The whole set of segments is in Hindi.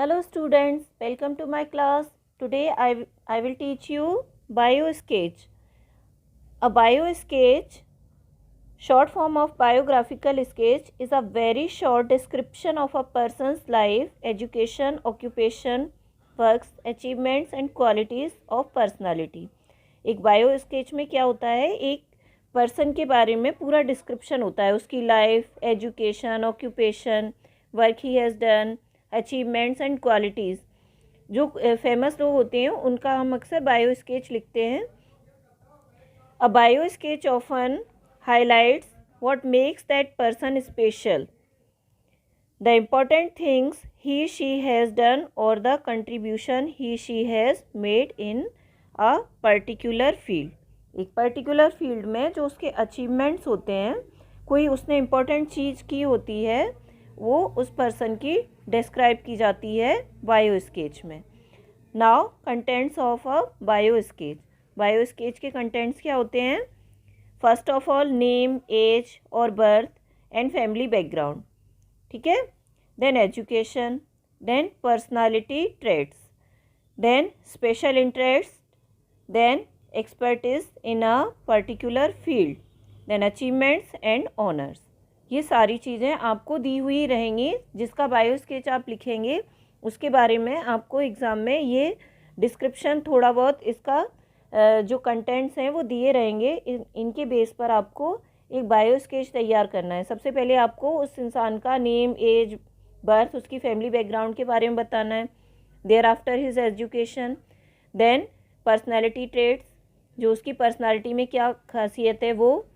Hello students, welcome to my class. Today I will teach you BioSketch. A BioSketch, short form of biographical sketch, is a very short description of a person's life, education, occupation, works, achievements and qualities of personality. एक बायो स्केच में क्या होता है, एक पर्सन के बारे में पूरा डिस्क्रिप्शन होता है, उसकी life, education, occupation, work he has done, achievements and qualities. जो फेमस लोग होते हैं उनका हम अक्सर बायो स्केच लिखते हैं. A bio sketch often highlights what makes that person special, the important things he she has done और the contribution he she has made in a particular field. एक पर्टिकुलर फील्ड में जो उसके अचीवमेंट्स होते हैं, कोई उसने इम्पोर्टेंट चीज़ की होती है, वो उस पर्सन की डिस्क्राइब की जाती है बायो स्केच में. Now contents of a bio sketch. Bio sketch के कंटेंट्स क्या होते हैं? First of all name, age और बर्थ एंड फैमिली बैकग्राउंड. ठीक है. Then education, then personality traits, then special interest, then expertise in a particular field, then achievements and honours. ये सारी चीज़ें आपको दी हुई रहेंगी. जिसका बायो स्केच आप लिखेंगे उसके बारे में आपको एग्ज़ाम में ये डिस्क्रिप्शन, थोड़ा बहुत इसका जो कंटेंट्स हैं वो दिए रहेंगे. इनके बेस पर आपको एक बायो स्केच तैयार करना है. सबसे पहले आपको उस इंसान का नेम, एज, बर्थ, उसकी फैमिली बैकग्राउंड के बारे में बताना है. Thereafter his education, then personality traits, जो उसकी पर्सनालिटी में क्या खासियत है, वो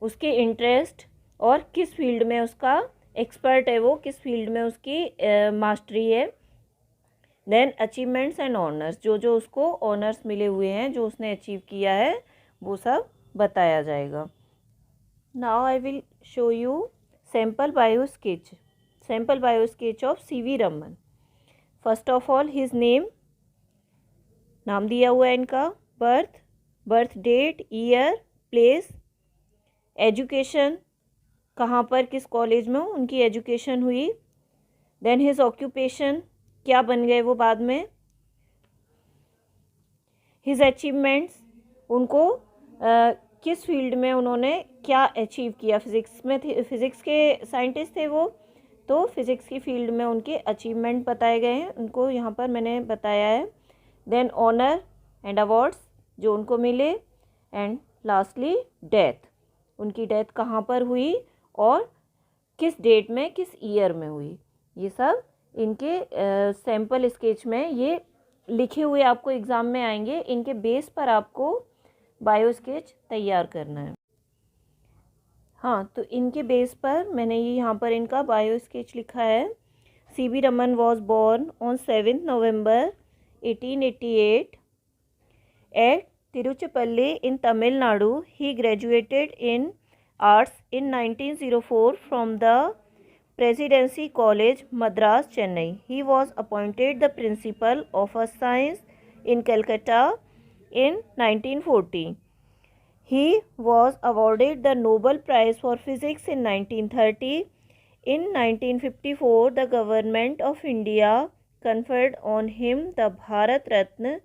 उसके इंटरेस्ट और किस फील्ड में उसका एक्सपर्ट है, वो किस फील्ड में उसकी मास्टरी है. देन अचीवमेंट्स एंड ऑनर्स, जो जो उसको ऑनर्स मिले हुए हैं, जो उसने अचीव किया है, वो सब बताया जाएगा. Now I will show you sample bio sketch. Sample bio sketch of CV Raman. First of all his name, नाम दिया हुआ है इनका. Birth, birth date, year, place. Education, कहाँ पर किस कॉलेज में उनकी एजुकेशन हुई. देन हिज ऑक्यूपेशन, क्या बन गए वो बाद में. हिज अचीवमेंट्स, उनको किस फील्ड में उन्होंने क्या अचीव किया. फिज़िक्स में थे, फिज़िक्स के साइंटिस्ट थे वो, तो फिज़िक्स की फील्ड में उनके अचीवमेंट बताए गए हैं, उनको यहाँ पर मैंने बताया है. देन ऑनर एंड अवार्ड्स जो उनको मिले. एंड लास्टली डेथ, उनकी डेथ कहाँ पर हुई और किस डेट में, किस ईयर में हुई. ये सब इनके सैम्पल स्केच में ये लिखे हुए आपको एग्ज़ाम में आएंगे. इनके बेस पर आपको बायो स्केच तैयार करना है. हाँ, तो इनके बेस पर मैंने ये यहाँ पर इनका बायो स्केच लिखा है. CV Raman was born on 7 November 1888 at Tiruchirappalli in Tamil Nadu. He graduated in arts in 1904 from the Presidency College, Madras, Chennai. He was appointed the principal of a science in Calcutta in 1940. He was awarded the Nobel Prize for Physics in 1930. In 1954, the Government of India conferred on him the Bharat Ratna.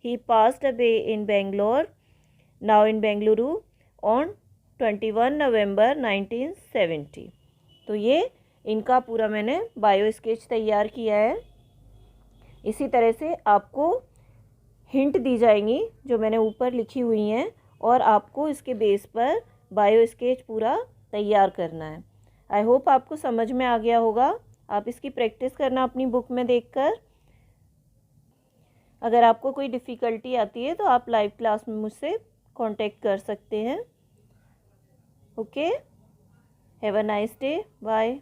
He passed away in Bangalore, now in Bengaluru, on 21 नवंबर 1970. तो ये इनका पूरा मैंने बायो स्केच तैयार किया है. इसी तरह से आपको हिंट दी जाएंगी जो मैंने ऊपर लिखी हुई हैं, और आपको इसके बेस पर बायो स्केच पूरा तैयार करना है. आई होप आपको समझ में आ गया होगा. आप इसकी प्रैक्टिस करना अपनी बुक में देखकर. अगर आपको कोई डिफ़िकल्टी आती है तो आप लाइव क्लास में मुझसे कांटेक्ट कर सकते हैं. Okay, have a nice day. Bye.